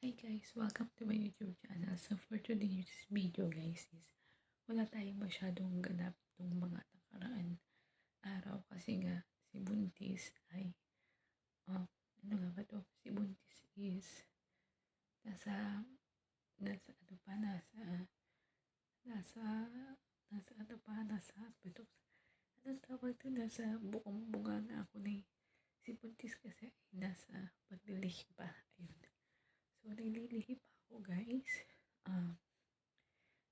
Hi guys, welcome to my YouTube channel. So for today's video guys is wala tayong masyadong ganap ng mga nakaraan araw kasi nga si Buntis ay ano nga ba to? Si Buntis is nasa nasa ano pa nasa nasa nasa ano pa nasa hospital. Ano tawag to? Nasa bukong bunga na ako ni si Buntis kasi ay nasa paglilihim pa. Ayun. So, naglilihim pa ako, guys.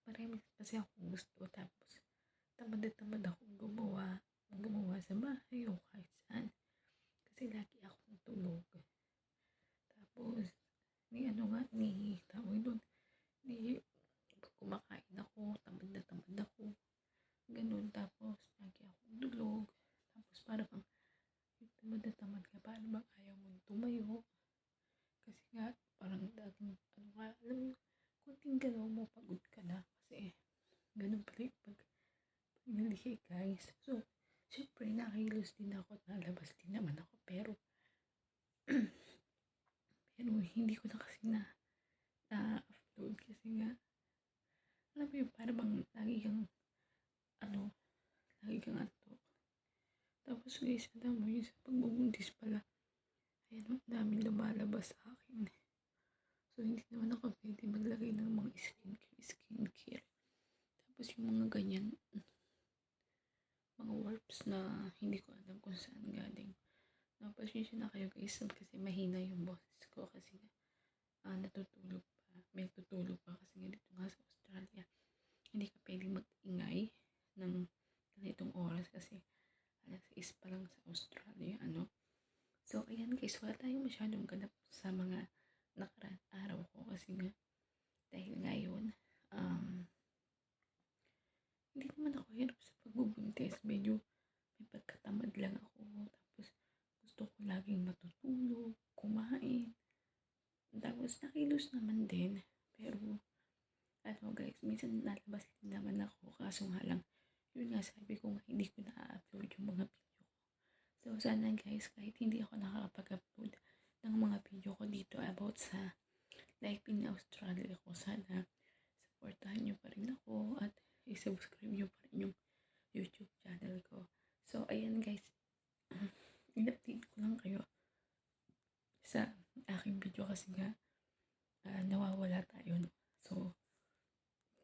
Marami kasi akong gusto. Tapos, tamad na tamad akong gumawa sa bahay o kahit saan. Kasi lagi akong tulog. Tapos, tawag doon, pag kumakain ako, tamad ako. Ganun. Tapos, lagi akong tulog. Tapos, parang tamad ka, parang bang ayaw mong tumayo. Kasi nga, parang alam mo, kunting galaw mo, pagod ka na. Kasi, ganun pala yung pag nalihi, guys. So, syempre, nakahilos din ako at nalabas din naman ako. Pero, hindi ko na kasi na-upload kasi nga, alam mo yung parang bang lagi kang antok. Tapos, guys, alam mo yung sa pagbubuntis pala, ayan, ang daming lumalabas sa akin. So, hindi naman ako pwede maglagay ng mga skincare. Tapos yung mga ganyan, mga warps na hindi ko alam kung saan galing. Napasensya na kayo guys kasi mahina yung boses ko kasi natutulog pa. May tutulog pa kasi nga dito nga sa Australia. Hindi ka pwedeng mag-ingay ng ganitong oras kasi alas 6 pa lang sa Australia, ano. So, ayan guys, wala tayong masyadong ganap sa mga nakaraan araw ko kasi nga dahil ngayon hindi naman ako hirap sa pagbubuntis, medyo may pagkatamad lang ako, tapos gusto ko laging matutulog, kumain, tapos nakilos naman din, pero ano guys, minsan nalabas din naman ako, kaso nga lang yun nga sabi ko nga hindi ko na-upload yung mga video ko. So sana guys, kahit hindi ako nakakapag-upload ng mga video ko dito about sa life in Australia ko, sana supportahan nyo pa rin ako at i-subscribe nyo pa rin yung YouTube channel ko. So, ayan guys, in-update ko lang kayo sa aking video kasi nga nawawala tayo. No? So,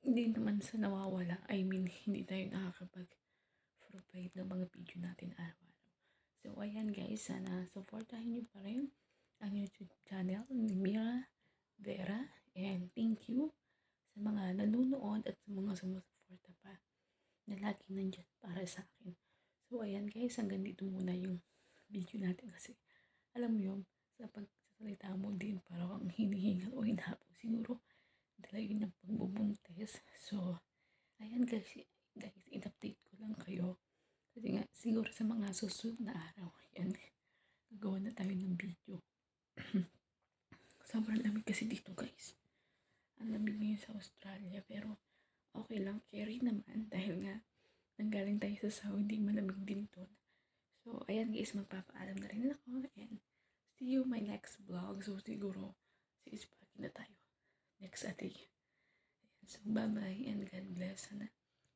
hindi naman sa nawawala, I mean, hindi tayo nakakapag-provide ng mga video natin araw-araw. So, ayan guys, sana supportahan nyo pa rin ang YouTube channel ni Mira Vera, and thank you sa mga nanonood at sa mga sumusuporta pa na lagi nandyan para sa akin. So ayan guys, hanggang dito muna yung video natin kasi alam mo yun, sa pagsasalita mo din parang ang hinihingal o hinahabol siguro dala yun ng pagbubuntis. So ayan guys, in-update ko lang kayo kasi nga siguro sa mga susunod na araw yan, gagawa na tayo ng video. Sobrang lamig kasi dito guys. Ang lamig ngayon sa Australia pero okay lang, carry naman dahil nga nanggaling tayo sa Saudi, malamig din doon. So ayan guys, magpapaalam na rin ako and see you my next vlog. So siguro si Spaggy na tayo next day. Ayan, so bye bye and God bless. Sana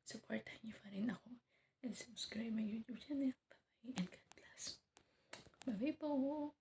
supportan niyo pa rin ako and subscribe my YouTube channel. Bye bye and God bless. Bye bye po.